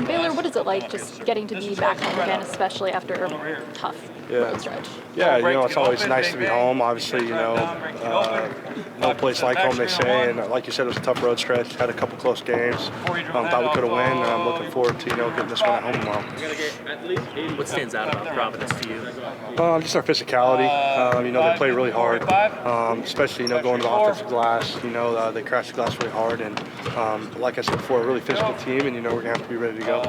Baylor, what is it like just getting to be back home again, especially after a tough road stretch? Yeah, it's always nice to be home. Obviously, no place like home, they say. And like you said, it was a tough road stretch. Had a couple close games. Thought we could have won. I'm looking forward to, getting this one at home tomorrow. What stands out about Providence to you? Just our physicality. They play really hard, especially, going to the offensive glass. They crash the glass really hard. And like I said before, a really physical team, and, we're going to have to be ready to go.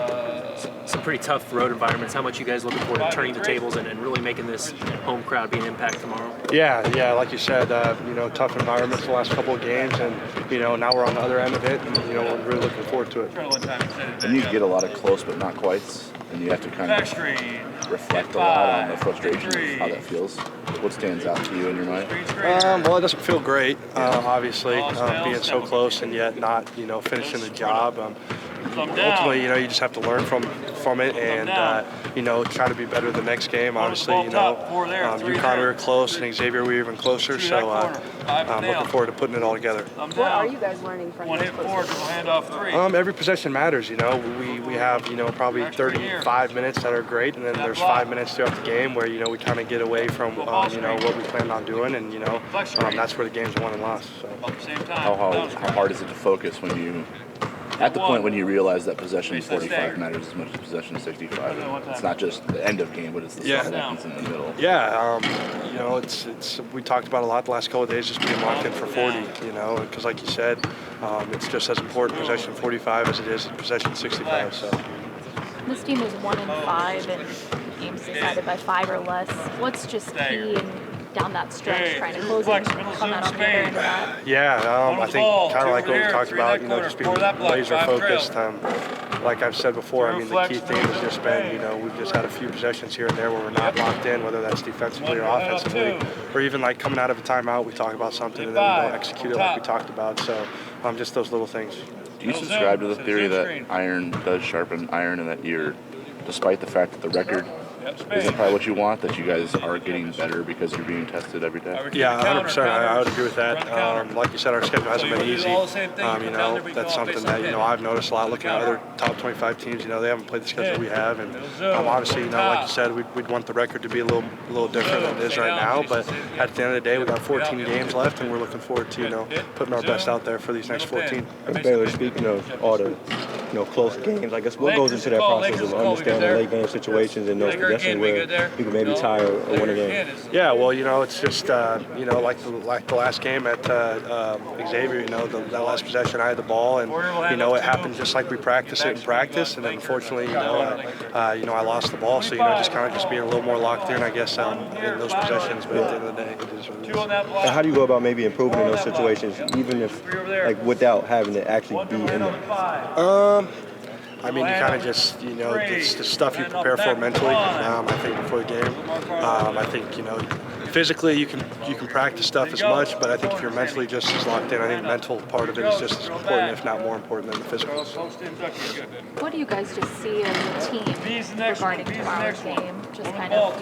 Some pretty tough road environments. How much you guys looking forward to turning the tables and really making this home crowd be an impact tomorrow? Yeah, like you said, tough environments the last couple of games, and now we're on the other end of it, and we're really looking forward to it. And you get a lot of close but not quites, and you have to kind of reflect a lot on the frustration of how that feels. What stands out to you in your mind? Well, it doesn't feel great, obviously, being so close and yet not, finishing the job. Ultimately, you just have to learn from it and, try to be better the next game. Obviously, UConn we were close and Xavier we were even closer, so I'm looking forward to putting it all together. What are you guys learning from this? Every possession matters, We have, probably 35 minutes that are great, and then there's 5 minutes throughout the game where, we kind of get away from, what we planned on doing, and, that's where the game's won and lost. So. How hard is it to focus when you... At the point when you realize that possession 45 matters as much as possession 65, it's not just the end of game, but it's the stuff that happens in the middle. Yeah, it's we talked about a lot the last couple of days, just being locked in for 40. Because like you said, it's just as important possession 45 as it is possession 65. So This team is 1-5 in games decided by 5 or less. What's just key down that stretch, trying to close it and come out on the other end of that? Yeah, I think kind of like what we talked about, just being laser focused. Like I've said before, the key thing has just been, we've just had a few possessions here and there where we're not locked in, whether that's defensively or offensively, or even like coming out of a timeout, we talk about something and then we don't execute it like we talked about. So just those little things. Do you subscribe to the theory that iron does sharpen iron, and that despite the fact that the record isn't probably what you want, that you guys are getting better because you're being tested every day? Yeah, 100%. I would agree with that. Like you said, our schedule hasn't been easy. That's something that, I've noticed a lot looking at other top 25 teams. They haven't played the schedule we have. And obviously, like you said, we'd want the record to be a little different than it is right now. But at the end of the day, we've got 14 games left, and we're looking forward to, putting our best out there for these next 14. And Baylor, speaking of all the close games, I guess what goes into that process of understanding late game situations and those possessions where you can maybe tie or win a game? Yeah, well, it's just like the last game at Xavier, that last possession I had the ball, and it happened just like we practiced it in practice, and then unfortunately I lost the ball, so just kind of being a little more locked in, I guess, in those possessions. But at the end of the day, it is what it is. And how do you go about maybe improving in those situations, even if without having to actually be in them? You kind of just, it's the stuff you prepare for mentally, I think, before the game. I think, physically you can practice stuff as much, but I think if you're mentally just as locked in, I think the mental part of it is just as important, if not more important, than the physical. What do you guys just see as a team regarding tomorrow's game? Just kind of,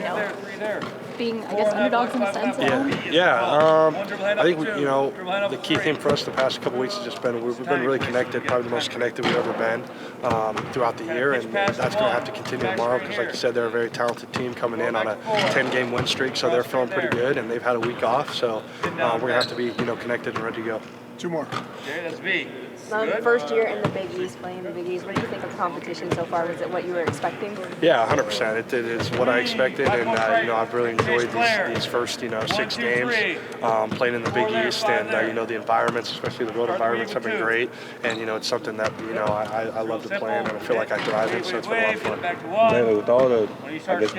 being, I guess, underdogs in a sense. I think the key thing for us the past couple weeks has just been we've been really connected, probably the most connected we've ever been throughout the year, and that's going to have to continue tomorrow because, like you said, they're a very talented team coming in on a 10-game win streak, so they're feeling pretty good, and they've had a week off, so we're going to have to be connected and ready to go. Two more. That's B. First year in the Big East, playing in the Big East. What do you think of the competition so far? Was it what you were expecting? Yeah, 100%. It is what I expected, and I've really enjoyed these first 6 games playing in the Big East, and the environments, especially the road environments, have been great, and it's something that I love to play in, and I feel like I thrive in, so it's been a lot of fun. Man, with all the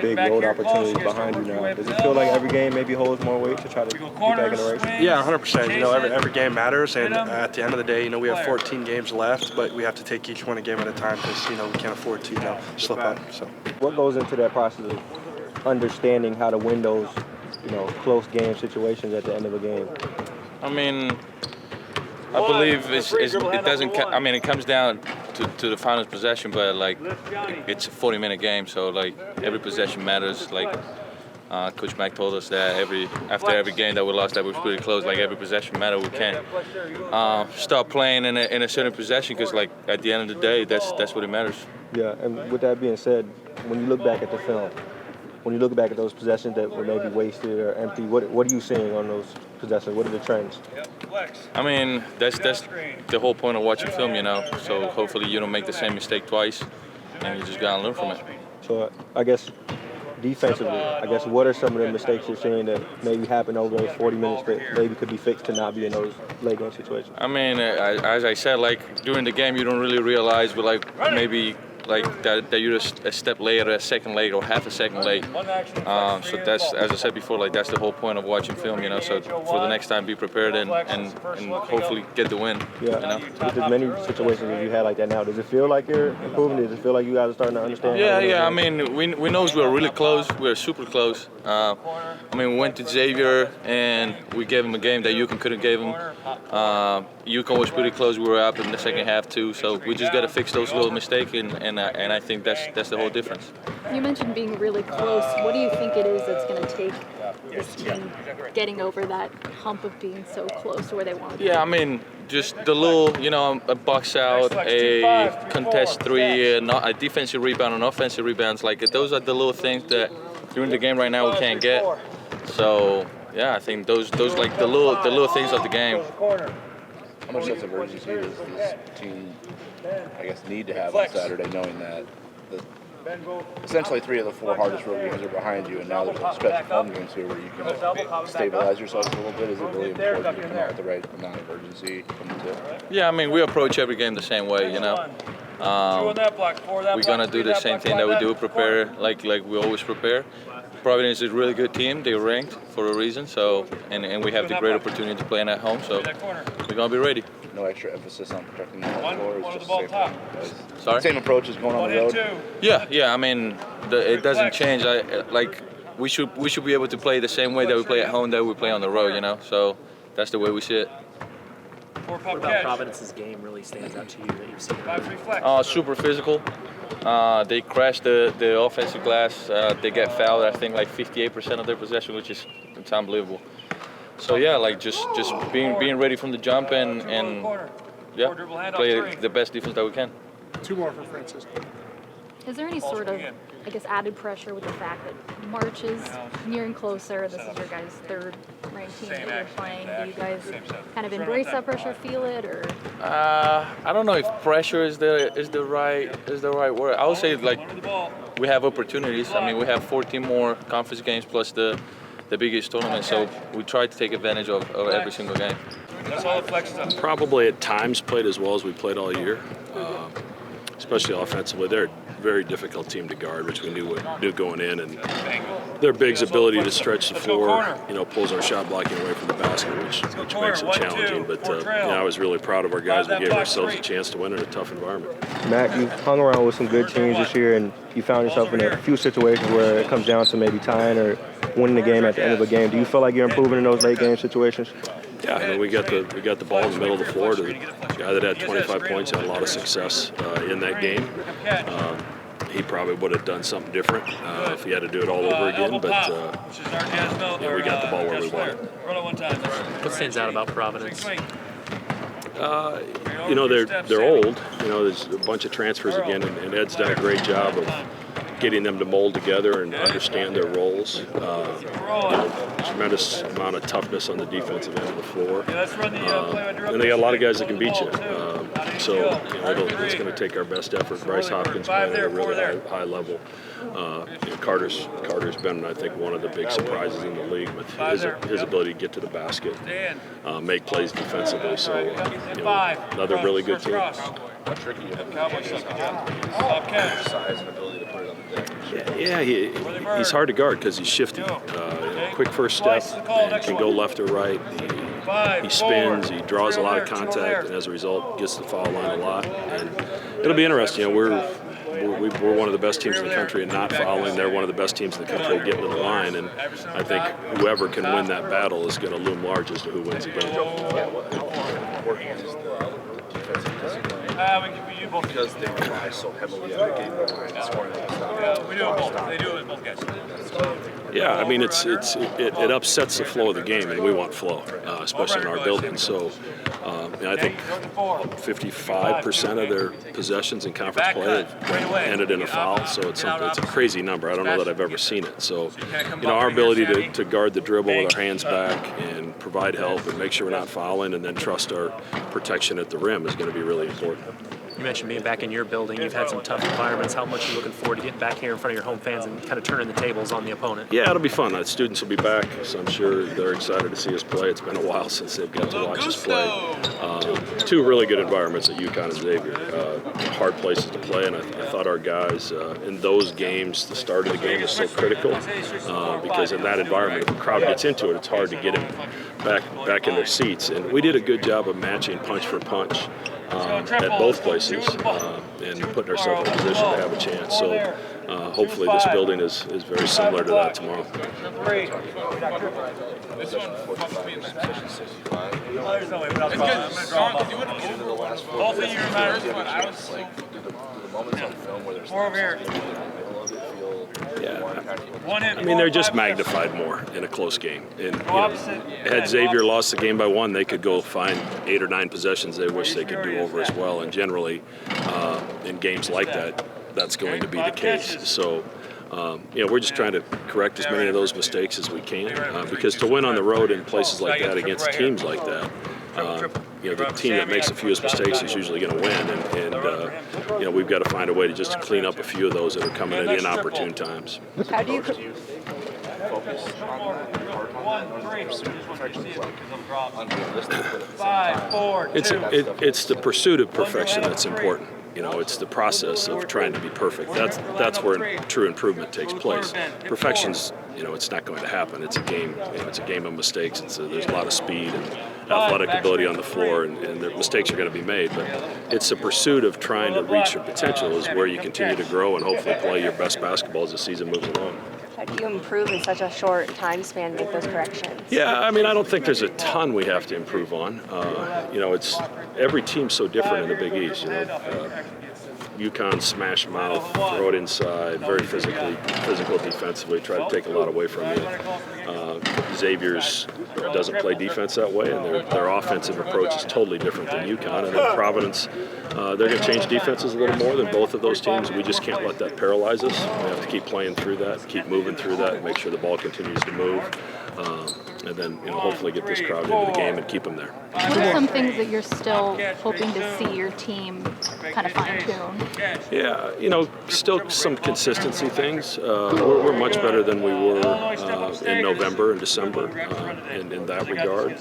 big road opportunities behind you now, does it feel like every game maybe holds more weight to try to get back in the race? Yeah, 100%. Every game matters, and at the end of the day, we have 14 games left, but we have to take each one a game at a time because we can't afford to slip up. So, what goes into that process of understanding how to win those close game situations at the end of a game? I believe it doesn't. It comes down to the final possession, but it's a 40-minute game, so every possession matters. Coach Mack told us that after every game that we lost, that was pretty close. Like every possession mattered. We can't stop playing in a certain possession because, like, at the end of the day, that's what it matters. Yeah, and with that being said, when you look back at the film, when you look back at those possessions that were maybe wasted or empty, what are you seeing on those possessions? What are the trends? I mean, that's the whole point of watching film, you know. So hopefully you don't make the same mistake twice, and you just gotta learn from it. So I guess defensively, what are some of the mistakes you're seeing that maybe happened over those 40 minutes that maybe could be fixed to not be in those late game situations? I mean, as I said, like during the game, you don't really realize, but like maybe like that you're a step late or a second late or half a second late. So that's, as I said before, like that's the whole point of watching film, you know. So for the next time, be prepared and hopefully get the win. Yeah. You know? With as many situations as you had like that now, does it feel like you're improving? Does it feel like you guys are starting to understand? Yeah. I mean, we know we were really close. We were super close. I mean, we went to Xavier and we gave him a game that Yukon couldn't give him. Yukon was pretty close. We were up in the second half too. So we just got to fix those little mistakes, and I think that's the whole difference. You mentioned being really close. What do you think it is that's going to take this team getting over that hump of being so close to where they want to be? Yeah, I mean, just the little, you know, a box out, a contest three, a defensive rebound, and offensive rebounds. Like those are the little things that during the game right now we can't get. So yeah, I think those like the little things of the game. How much sense of urgency does this team, I guess, need to have on Saturday, knowing that essentially 3 of the 4 hardest road games are behind you, and now there's a stretch of home games here where you can stabilize yourself a little bit? Is it really important to come out with the right amount of urgency from the tip? Yeah, I mean, we approach every game the same way, you know. We're gonna do the same thing that we do, prepare like we always prepare. Providence is a really good team. They're ranked for a reason, so and we have the great opportunity to play in at home, so we're gonna be ready. No extra emphasis on protecting the home floor. It's just the same thing. Sorry? Same approach as going on the road. Yeah. I mean, it doesn't change. We should be able to play the same way that we play at home that we play on the road, you know. So that's the way we see it. What about Providence's game really stands out to you that you've seen? Super physical. They crash the offensive glass. They get fouled, I think, like 58% of their possession, which is it's unbelievable. So yeah, like just being ready from the jump and yeah, play the best defense that we can. 2 more for Francisco. Is there any sort of, I guess, added pressure with the fact that March is nearing closer? This is your guys' 3rd ranked team that you're playing. Do you guys kind of embrace that pressure, feel it, or? I don't know if pressure is the right word. I would say like we have opportunities. I mean, we have 14 more conference games plus the biggest tournament, so we try to take advantage of every single game. Probably at times played as well as we played all year, especially offensively. They're a very difficult team to guard, which we knew going in, and their big's ability to stretch the floor, you know, pulls our shot blocking away from the basket, which makes it challenging. But you know, I was really proud of our guys. We gave ourselves a chance to win in a tough environment. Matt, you've hung around with some good teams this year, and you found yourself in a few situations where it comes down to maybe tying or winning the game at the end of a game. Do you feel like you're improving in those late game situations? Yeah, I mean, we got the ball in the middle of the floor to the guy that had 25 points, had a lot of success in that game. He probably would have done something different if he had to do it all over again, but yeah, we got the ball where we wanted. What stands out about Providence? You know, they're old. You know, there's a bunch of transfers again, and Ed's done a great job of getting them to mold together and understand their roles. You know, tremendous amount of toughness on the defensive end of the floor. And they got a lot of guys that can beat you. So you know, it's going to take our best effort. Bryce Hopkins playing at a really high level. You know, Carter's been, I think, one of the big surprises in the league with his ability to get to the basket, make plays defensively. So you know, another really good team. How tricky you have size and ability to put it on the deck? Yeah, he's hard to guard because he's shifty. You know, quick first step, and can go left or right. He spins, he draws a lot of contact, and as a result, gets the foul line a lot. And it'll be interesting. You know, we're one of the best teams in the country in not fouling. They're one of the best teams in the country at getting to the line. And I think whoever can win that battle is going to loom large as to who wins the game. Because they rely so heavily on the game and scoring. We do it both. They do it with both guys. Yeah, I mean, it upsets the flow of the game, and we want flow, especially in our building. So I think 55% of their possessions in conference play have ended in a foul. So it's a crazy number. I don't know that I've ever seen it. So, our ability to guard the dribble with our hands back and provide help and make sure we're not fouling and then trust our protection at the rim is going to be really important. You mentioned being back in your building. You've had some tough environments. How much are you looking forward to getting back here in front of your home fans and kind of turning the tables on the opponent? Yeah, it'll be fun. The students will be back, so I'm sure they're excited to see us play. It's been a while since they've got to watch us play. Two really good environments at UConn and Xavier. Hard places to play, and I thought our guys in those games, the start of the game was so critical because in that environment, if the crowd gets into it, it's hard to get them back in their seats. And we did a good job of matching punch for punch at both places and putting ourselves in a position to have a chance. So hopefully this building is very similar to that tomorrow. Yeah, I mean, they're just magnified more in a close game. And had Xavier lost the game by 1, they could go find 8 or 9 possessions they wish they could do over as well. And generally, in games like that, that's going to be the case. So, we're just trying to correct as many of those mistakes as we can because to win on the road in places like that against teams like that, the team that makes the fewest mistakes is usually going to win, and we've got to find a way to just clean up a few of those that are coming at inopportune times. How do you focus It's the pursuit of perfection that's important. It's the process of trying to be perfect. That's where true improvement takes place. Perfection's, it's not going to happen. It's a game. It's a game of mistakes. There's a lot of speed and athletic ability on the floor, and the mistakes are going to be made. But it's the pursuit of trying to reach your potential is where you continue to grow and hopefully play your best basketball as the season moves along. How do you improve in such a short time span and make those corrections? Yeah, I mean, I don't think there's a ton we have to improve on. It's every team's so different in the Big East. UConn smash mouth, throw it inside, very physical defensively, try to take a lot away from you. Xavier's doesn't play defense that way, and their offensive approach is totally different than UConn. And then Providence, they're going to change defenses a little more than both of those teams. We just can't let that paralyze us. We have to keep playing through that, keep moving through that, and make sure the ball continues to move. And then hopefully get this crowd into the game and keep them there. What are some things that you're still hoping to see your team kind of fine-tune? Yeah, still some consistency things. We're much better than we were in November and December in that regard.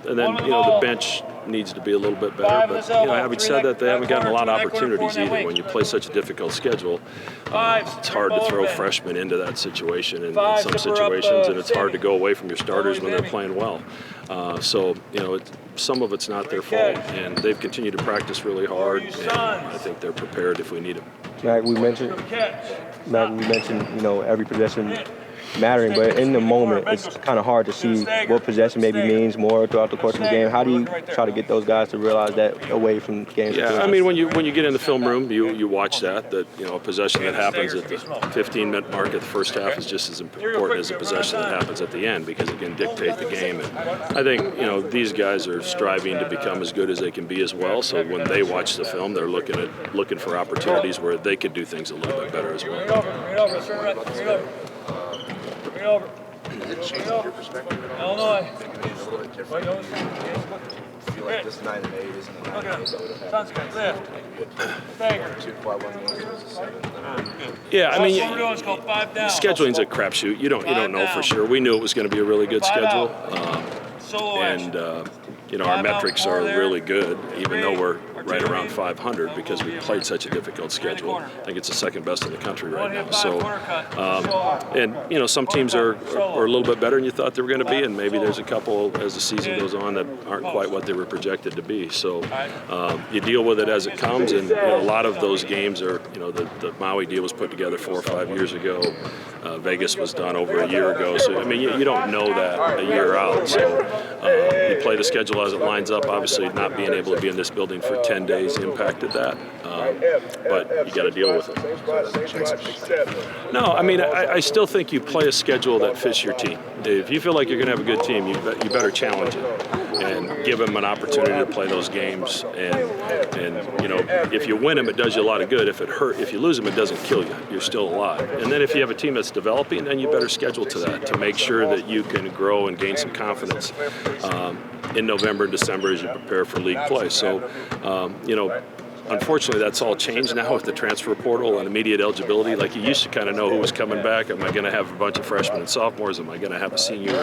And then, the bench needs to be a little bit better. But, having said that, they haven't gotten a lot of opportunities either. When you play such a difficult schedule, it's hard to throw freshmen into that situation in some situations, and it's hard to go away from your starters when they're playing well. So, some of it's not their fault, and they've continued to practice really hard, and I think they're prepared if we need them. Mac, we mentioned, every possession mattering, but in the moment, it's kind of hard to see what possession maybe means more throughout the course of the game. How do you try to get those guys to realize that away from games? Yeah, I mean, when you get in the film room, you watch that a possession that happens at the 15-minute mark of the first half is just as important as a possession that happens at the end because it can dictate the game. And I think, these guys are striving to become as good as they can be as well. So when they watch the film, they're looking for opportunities where they could do things a little bit better as well. Does it change your perspective at all? Illinois. Maybe a little bit different. I feel like this 9-8 isn't a 9-8 that would have happened. 2 quad 1 games was a 7. Yeah, I mean, scheduling's a crapshoot. You don't know for sure. We knew it was going to be a really good schedule, and our metrics are really good, even though we're right around 500 because we played such a difficult schedule. I think it's the second best in the country right now. So, some teams are a little bit better than you thought they were going to be, and maybe there's a couple as the season goes on that aren't quite what they were projected to be. So you deal with it as it comes, and a lot of those games are, the Maui deal was put together 4 or 5 years ago. Vegas was done over a year ago. So, I mean, you don't know that a year out. So you play the schedule as it lines up. Obviously, not being able to be in this building for 10 10 days impacted that. But you got to deal with it. No, I mean, I still think you play a schedule that fits your team. If you feel like you're going to have a good team, you better challenge it and give them an opportunity to play those games. And you know, if you win them, it does you a lot of good. If you lose them, it doesn't kill you. You're still alive. And then if you have a team that's developing, then you better schedule to that to make sure that you can grow and gain some confidence in November and December as you prepare for league play. So, you know, unfortunately, that's all changed now with the transfer portal and immediate eligibility. Like you used to kind of know who was coming back. Am I going to have a bunch of freshmen and sophomores? Am I going to have a senior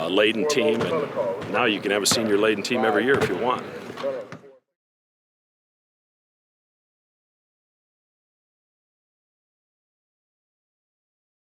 laden team? And now you can have a senior laden team every year if you want.